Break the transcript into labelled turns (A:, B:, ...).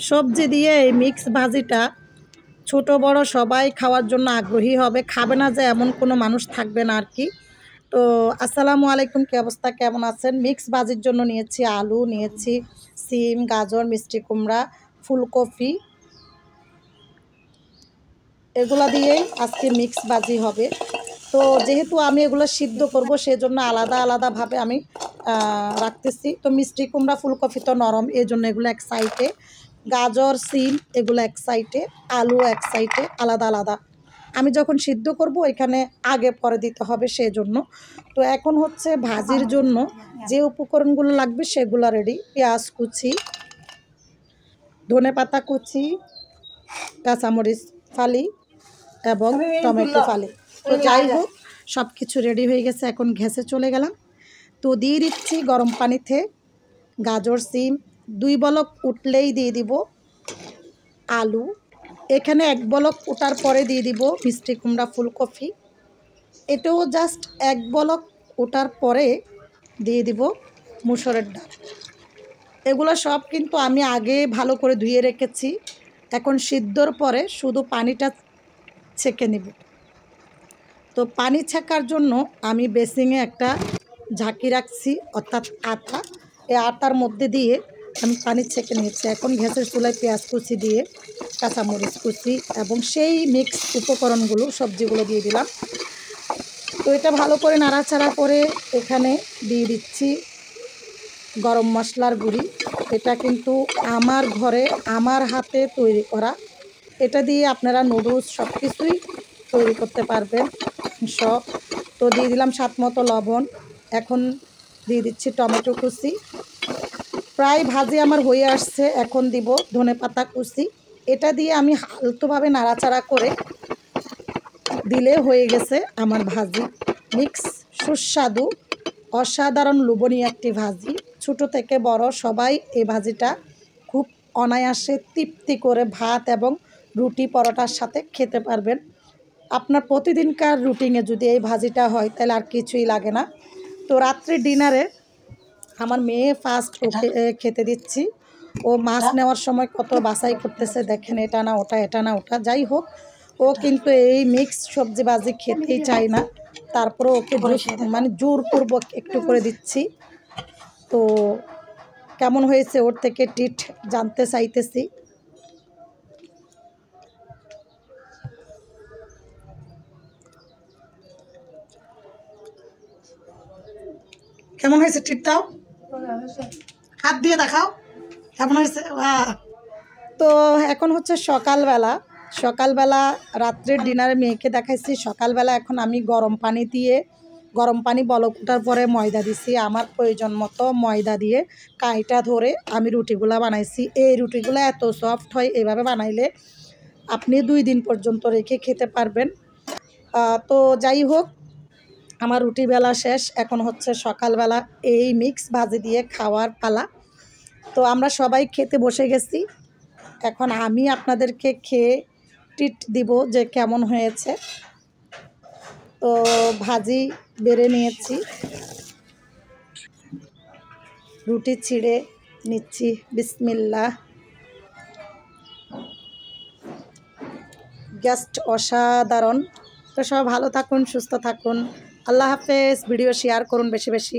A: সবজি দিয়ে এই মিক্স ভাজিটা ছোট বড় সবাই খাওয়ার জন্য আগ্রহী হবে, খাবে না যে এমন কোনো মানুষ থাকবে না আর কি। তো আসসালামু আলাইকুম, কী অবস্থা, কেমন আছেন? মিক্স ভাজির জন্য নিয়েছি আলু, নিয়েছি সিম, গাজর, মিষ্টি কুমড়া, ফুলকপি, এগুলা দিয়েই আজকে মিক্স ভাজি হবে। তো যেহেতু আমি এগুলো সিদ্ধ করব সেজন্য আলাদা আলাদাভাবে আমি রাখতেছি। তো মিষ্টি কুমড়া ফুলকপি তো নরম, এই জন্য এগুলো এক সাইডে, গাজর সিম এগুলো এক সাইডে, আলু এক সাইডে, আলাদা আলাদা। আমি যখন সিদ্ধ করব এখানে আগে পরে দিতে হবে সেজন্য। তো এখন হচ্ছে ভাজির জন্য যে উপকরণগুলো লাগবে সেগুলো রেডি। পেঁয়াজ কুচি, ধনেপাতা কুচি, কাঁচামরিচ ফালি এবং টমেটো ফালি। তো যাই হোক, সব কিছু রেডি হয়ে গেছে। এখন গ্যাসে চলে গেলাম। তো দিয়ে দিচ্ছি গরম পানিতে গাজর সিম, 2 বলক উঠলেই দিয়ে দিব আলু। এখানে 1 বলক ওঠার পরে দিয়ে দিব মিষ্টি কুমড়া ফুলকপি। এটাও জাস্ট 1 বলক ওঠার পরে দিয়ে দিব মুসুরের ডাল। এগুলো সব কিন্তু আমি আগে ভালো করে ধুয়ে রেখেছি। এখন সিদ্ধর পরে শুধু পানিটা ছেঁকে নেব। তো পানি ছেঁকার জন্য আমি বেসিংয়ে একটা ঝাঁকি রাখছি, অর্থাৎ আটা। এই আটার মধ্যে দিয়ে আমি পানি ছেঁকে নিয়েছি। এখন গ্যাসের চুলায় পেঁয়াজ কুচি দিয়ে কাঁচামরিচ কুচি এবং সেই মিক্স উপকরণগুলো সবজিগুলো দিয়ে দিলাম। তো এটা ভালো করে নাড়াচাড়া করে এখানে দিয়ে দিচ্ছি গরম মশলার গুঁড়ি। এটা কিন্তু আমার ঘরে আমার হাতে তৈরি করা। এটা দিয়ে আপনারা নুডলস সব কিছুই তৈরি করতে পারবেন সব। তো দিয়ে দিলাম স্বাদ মতো লবণ। এখন দিয়ে দিচ্ছি টমেটো কুচি। প্রায় ভাজি আমার হয়ে আসছে। এখন দিব ধনেপাতা কুচি। এটা দিয়ে আমি হালকাভাবে নাড়াচাড়া করে দিলে হয়ে গেছে আমার ভাজি। মিক্স সুস্বাদু অসাধারণ লোভনীয় একটি ভাজি। ছোট থেকে বড় সবাই এই ভাজিটা খুব অনায়াসে তৃপ্তি করে ভাত এবং রুটি পরোটার সাথে খেতে পারবেন। আপনার প্রতিদিনকার রুটিনে যদি এই ভাজিটা হয় তাহলে আর কিছুই লাগে না। তো রাত্রে ডিনারে আমার মেয়ে ফার্স্ট ওকে খেতে দিচ্ছি। ও মাছ নেওয়ার সময় কত বাছাই করতেছে, দেখেন এটা না ওটা, এটা না ওটা। যাই হোক, ও কিন্তু এই মিক্স সবজি ভাজি খেতেই চায় না। তারপরে ওকে মানে জোরপূর্বক একটু করে দিচ্ছি। তো কেমন হয়েছে ওর থেকে ট্রিট জানতে চাইতেছি। কেমন হয়েছে ট্রিটটাও? হাত দিয়ে দেখাও কেমন হয়েছে। তো এখন হচ্ছে সকালবেলা রাত্রের ডিনারে মেয়েকে দেখাইছি। সকালবেলা এখন আমি গরম পানি বলক ওঠার পরে ময়দা দিছি। আমার প্রয়োজন মতো ময়দা দিয়ে কাঁইটা ধরে আমি রুটিগুলো বানাইছি। এই রুটিগুলো এত সফট হয়, এভাবে বানাইলে আপনি 2 দিন পর্যন্ত রেখে খেতে পারবেন। তো যাই হোক, আমার রুটি বেলা শেষ। এখন হচ্ছে সকালবেলা এই মিক্স ভাজি দিয়ে খাওয়ার পালা। তো আমরা সবাই খেতে বসে গেছি। এখন আমি আপনাদেরকে খেয়ে ট্রিট দিব যে কেমন হয়েছে। তো ভাজি বেড়ে নিয়েছি, রুটি ছিঁড়ে নিচ্ছি। বিসমিল্লাহ। জাস্ট অসাধারণ। তো সবাই ভালো থাকুন, সুস্থ থাকুন। আল্লাহ হাফেজ। ভিডিও শেয়ার করুন বেশি বেশি।